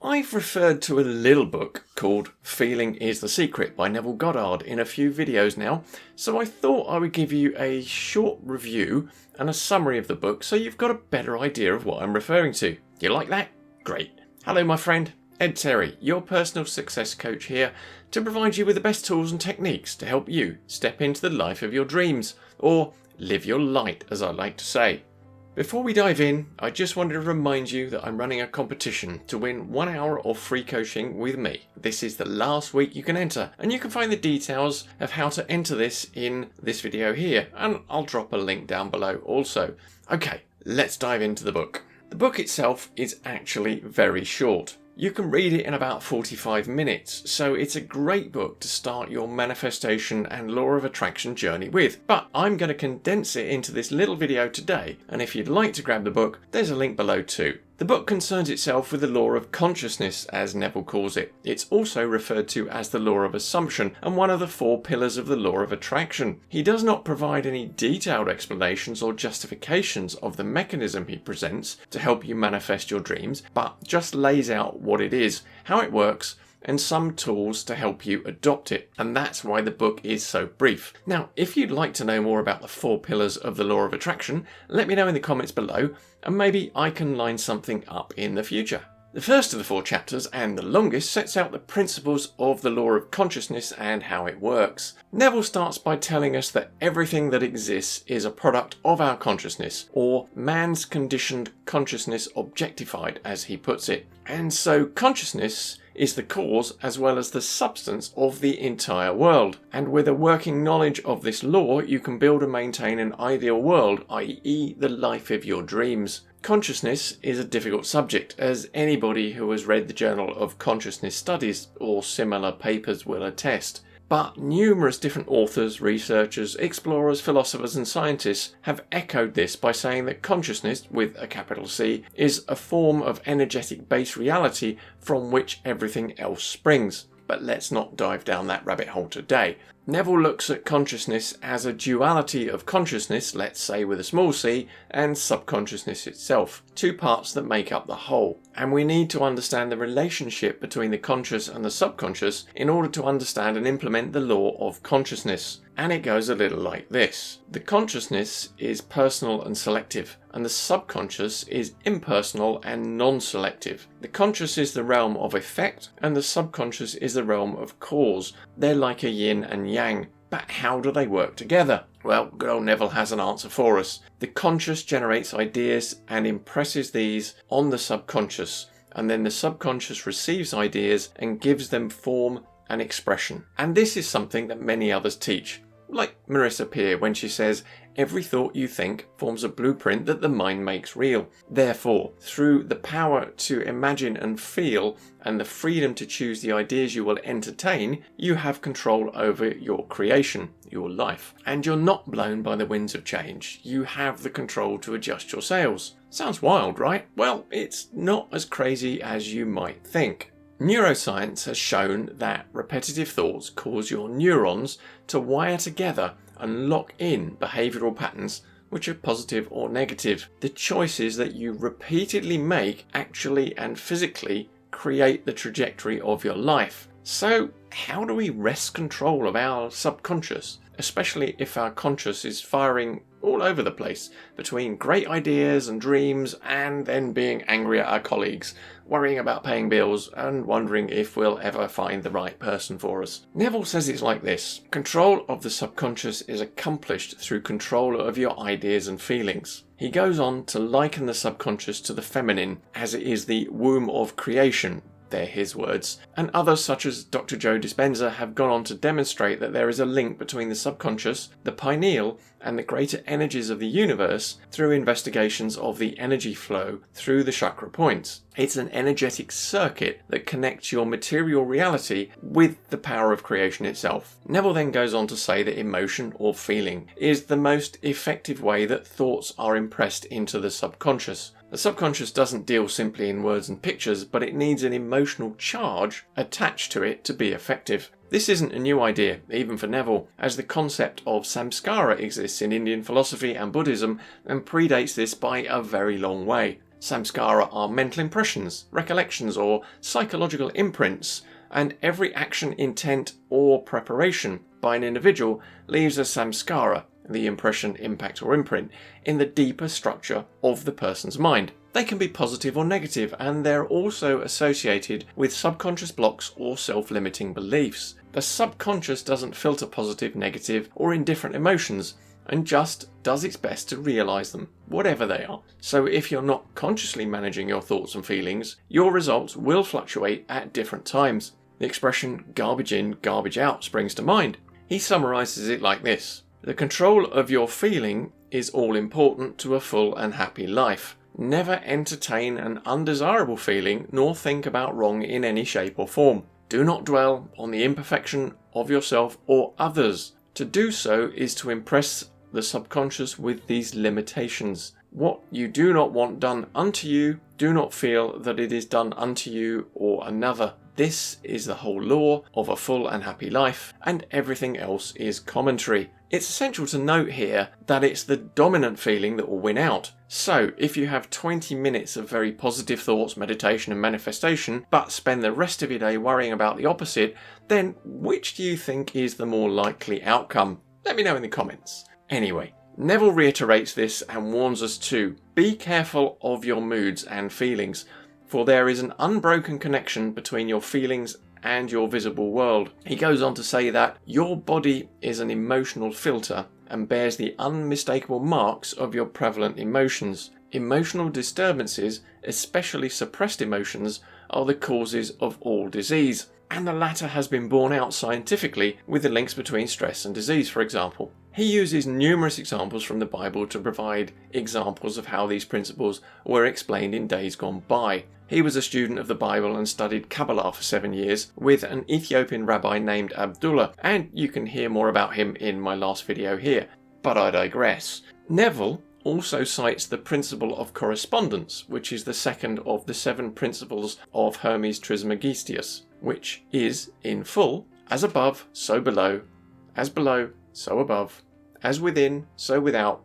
I've referred to a little book called Feeling is the Secret by Neville Goddard in a few videos now, so I thought I would give you a short review and a summary of the book so you've got a better idea of what I'm referring to. You like that? Great. Hello my friend, Ed Terry, your personal success coach here to provide you with the best tools and techniques to help you step into the life of your dreams, or live your light as I like to say. Before we dive in, I just wanted to remind you that I'm running a competition to win 1 hour of free coaching with me. This is the last week you can enter, and you can find the details of how to enter this in this video here, and I'll drop a link down below also. Okay, let's dive into the book. The book itself is actually very short. You can read it in about 45 minutes, so it's a great book to start your manifestation and law of attraction journey with. But I'm going to condense it into this little video today, and if you'd like to grab the book, there's a link below too. The book concerns itself with the law of consciousness, as Neville calls it. It's also referred to as the law of assumption and one of the 4 pillars of the law of attraction. He does not provide any detailed explanations or justifications of the mechanism he presents to help you manifest your dreams, but just lays out what it is, how it works, and some tools to help you adopt it, and that's why the book is so brief. Now, if you'd like to know more about the 4 pillars of the law of attraction, let me know in the comments below, and maybe I can line something up in the future. The first of the 4 chapters, and the longest, sets out the principles of the law of consciousness and how it works. Neville starts by telling us that everything that exists is a product of our consciousness, or man's conditioned consciousness objectified, as he puts it. And so consciousness is the cause as well as the substance of the entire world. And with a working knowledge of this law, you can build and maintain an ideal world, i.e. the life of your dreams. Consciousness is a difficult subject, as anybody who has read the Journal of Consciousness Studies or similar papers will attest. But numerous different authors, researchers, explorers, philosophers and scientists have echoed this by saying that consciousness, with a capital C, is a form of energetic base reality from which everything else springs. But let's not dive down that rabbit hole today. Neville looks at consciousness as a duality of consciousness, let's say with a small c, and subconsciousness itself, 2 parts that make up the whole. And we need to understand the relationship between the conscious and the subconscious in order to understand and implement the law of consciousness. And it goes a little like this. The consciousness is personal and selective, and the subconscious is impersonal and non-selective. The conscious is the realm of effect, and the subconscious is the realm of cause. They're like a yin and yang. But how do they work together? Well, good old Neville has an answer for us. The conscious generates ideas and impresses these on the subconscious, and then the subconscious receives ideas and gives them form and expression. And this is something that many others teach. Like Marissa Peer when she says, every thought you think forms a blueprint that the mind makes real. Therefore, through the power to imagine and feel and the freedom to choose the ideas you will entertain, you have control over your creation, your life. And you're not blown by the winds of change. You have the control to adjust your sails. Sounds wild, right? Well, it's not as crazy as you might think. Neuroscience has shown that repetitive thoughts cause your neurons to wire together and lock in behavioural patterns which are positive or negative. The choices that you repeatedly make actually and physically create the trajectory of your life. So how do we wrest control of our subconscious, especially if our conscious is firing all over the place between great ideas and dreams and then being angry at our colleagues, worrying about paying bills and wondering if we'll ever find the right person for us? Neville says it's like this. Control of the subconscious is accomplished through control of your ideas and feelings. He goes on to liken the subconscious to the feminine, as it is the womb of creation. They're his words. And others such as Dr. Joe Dispenza have gone on to demonstrate that there is a link between the subconscious, the pineal, and the greater energies of the universe through investigations of the energy flow through the chakra points. It's an energetic circuit that connects your material reality with the power of creation itself. Neville then goes on to say that emotion or feeling is the most effective way that thoughts are impressed into the subconscious. The subconscious doesn't deal simply in words and pictures, but it needs an emotional charge attached to it to be effective. This isn't a new idea, even for Neville, as the concept of samskara exists in Indian philosophy and Buddhism and predates this by a very long way. Samskara are mental impressions, recollections, or psychological imprints, and every action, intent, or preparation by an individual leaves a samskara, the impression, impact, or imprint, in the deeper structure of the person's mind. They can be positive or negative, and they're also associated with subconscious blocks or self-limiting beliefs. The subconscious doesn't filter positive, negative, or indifferent emotions, and just does its best to realize them, whatever they are. So if you're not consciously managing your thoughts and feelings, your results will fluctuate at different times. The expression garbage in, garbage out springs to mind. He summarizes it like this: the control of your feeling is all important to a full and happy life. Never entertain an undesirable feeling nor think about wrong in any shape or form. Do not dwell on the imperfection of yourself or others. To do so is to impress the subconscious with these limitations. What you do not want done unto you, do not feel that it is done unto you or another. This is the whole law of a full and happy life, and everything else is commentary. It's essential to note here that it's the dominant feeling that will win out. So, if you have 20 minutes of very positive thoughts, meditation and manifestation, but spend the rest of your day worrying about the opposite, then which do you think is the more likely outcome? Let me know in the comments. Anyway, Neville reiterates this and warns us to be careful of your moods and feelings, for there is an unbroken connection between your feelings and your visible world. He goes on to say that your body is an emotional filter and bears the unmistakable marks of your prevalent emotions. Emotional disturbances, especially suppressed emotions, are the causes of all disease, and the latter has been borne out scientifically with the links between stress and disease, for example. He uses numerous examples from the Bible to provide examples of how these principles were explained in days gone by. He was a student of the Bible and studied Kabbalah for 7 years with an Ethiopian rabbi named Abdullah, and you can hear more about him in my last video here. But I digress. Neville also cites the principle of correspondence, which is the second of the 7 principles of Hermes Trismegistus, which is, in full, as above, so below, as below, so above, as within, so without,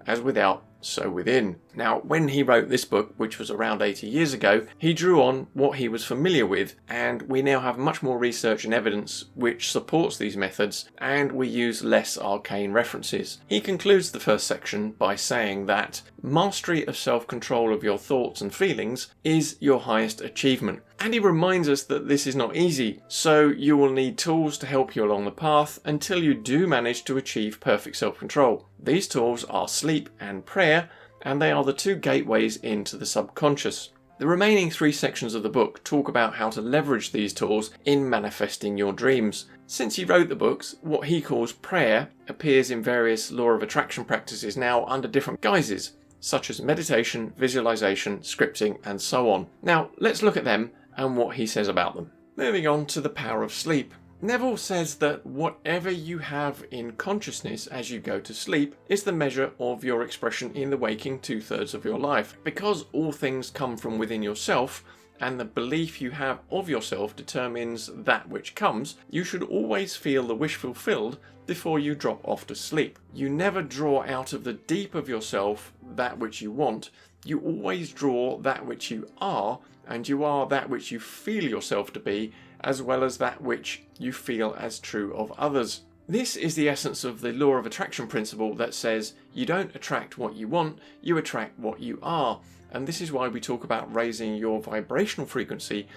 as without, so within. Now, when he wrote this book, which was around 80 years ago, he drew on what he was familiar with, and we now have much more research and evidence which supports these methods, and we use less arcane references. He concludes the first section by saying that mastery of self-control of your thoughts and feelings is your highest achievement. And he reminds us that this is not easy, so you will need tools to help you along the path until you do manage to achieve perfect self-control. These tools are sleep and prayer, and they are the 2 gateways into the subconscious. The remaining 3 sections of the book talk about how to leverage these tools in manifesting your dreams. Since he wrote the books, what he calls prayer appears in various law of attraction practices now under different guises, such as meditation, visualization, scripting, and so on. Now, let's look at them and what he says about them. Moving on to the power of sleep. Neville says that whatever you have in consciousness as you go to sleep is the measure of your expression in the waking 2/3 of your life. Because all things come from within yourself, and the belief you have of yourself determines that which comes, you should always feel the wish fulfilled before you drop off to sleep. You never draw out of the deep of yourself that which you want, you always draw that which you are, and you are that which you feel yourself to be, as well as that which you feel as true of others. This is the essence of the law of attraction principle that says you don't attract what you want, you attract what you are. And this is why we talk about raising your vibrational frequency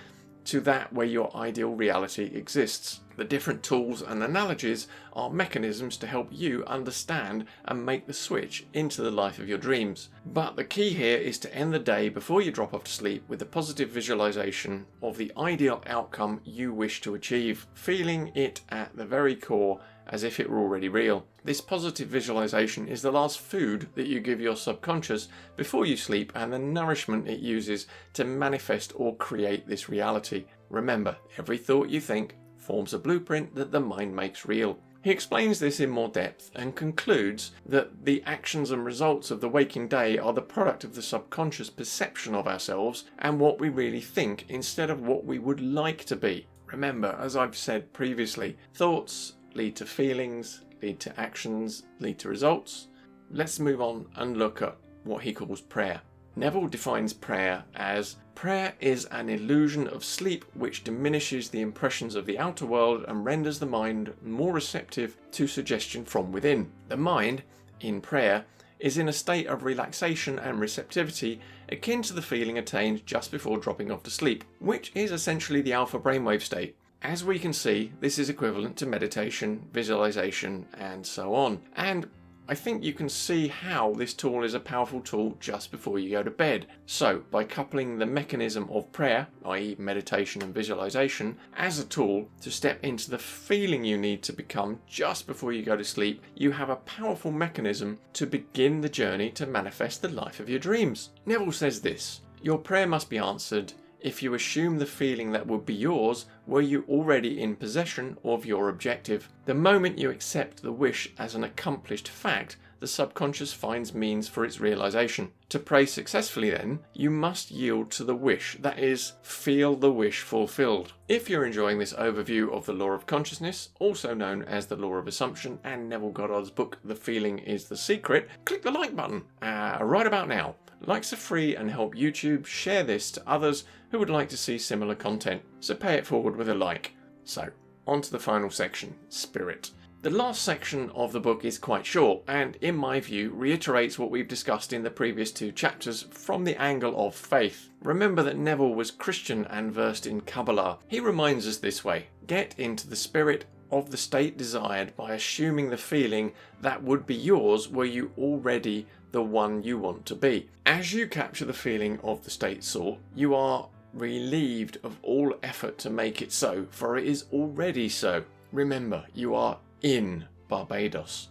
to that where your ideal reality exists. The different tools and analogies are mechanisms to help you understand and make the switch into the life of your dreams. But the key here is to end the day before you drop off to sleep with a positive visualization of the ideal outcome you wish to achieve, feeling it at the very core as if it were already real. This positive visualization is the last food that you give your subconscious before you sleep and the nourishment it uses to manifest or create this reality. Remember, every thought you think forms a blueprint that the mind makes real. He explains this in more depth and concludes that the actions and results of the waking day are the product of the subconscious perception of ourselves and what we really think instead of what we would like to be. Remember, as I've said previously, thoughts lead to feelings, lead to actions, lead to results. Let's move on and look at what he calls prayer. Neville defines prayer as prayer is an illusion of sleep which diminishes the impressions of the outer world and renders the mind more receptive to suggestion from within. The mind, in prayer, is in a state of relaxation and receptivity akin to the feeling attained just before dropping off to sleep, which is essentially the alpha brainwave state. As we can see, this is equivalent to meditation, visualization, and so on. And I think you can see how this tool is a powerful tool just before you go to bed. So, by coupling the mechanism of prayer, i.e. meditation and visualization, as a tool to step into the feeling you need to become just before you go to sleep, you have a powerful mechanism to begin the journey to manifest the life of your dreams. Neville says this: your prayer must be answered if you assume the feeling that would be yours were you already in possession of your objective. The moment you accept the wish as an accomplished fact, the subconscious finds means for its realization. To pray successfully then, you must yield to the wish, that is, feel the wish fulfilled. If you're enjoying this overview of the law of consciousness, also known as the law of assumption, and Neville Goddard's book The Feeling is the Secret, click the like button right about now. Likes are free and help YouTube share this to others who would like to see similar content, so pay it forward with a like. So, on to the final section, Spirit. The last section of the book is quite short and, in my view, reiterates what we've discussed in the previous 2 chapters from the angle of faith. Remember that Neville was Christian and versed in Kabbalah. He reminds us this way: get into the spirit of the state desired by assuming the feeling that would be yours were you already the one you want to be. As you capture the feeling of the state sought, you are relieved of all effort to make it so, for it is already so. Remember, you are in Barbados.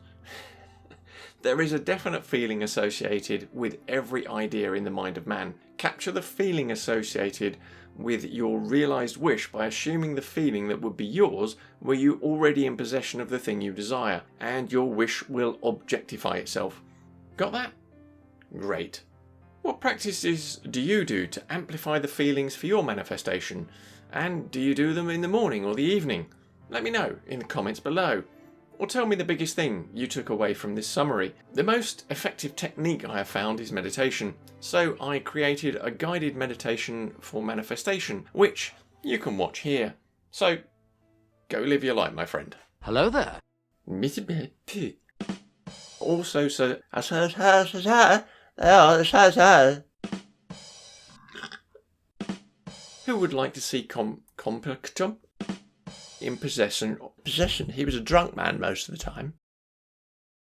There is a definite feeling associated with every idea in the mind of man. Capture the feeling associated with your realized wish by assuming the feeling that would be yours were you already in possession of the thing you desire, and your wish will objectify itself. Got that? Great. What practices do you do to amplify the feelings for your manifestation? And do you do them in the morning or the evening? Let me know in the comments below. Or tell me the biggest thing you took away from this summary. The most effective technique I have found is meditation, so I created a guided meditation for manifestation, which you can watch here. So, go live your life, my friend. Hello there. Also, who would like to see Compactum in possession? He was a drunk man most of the time.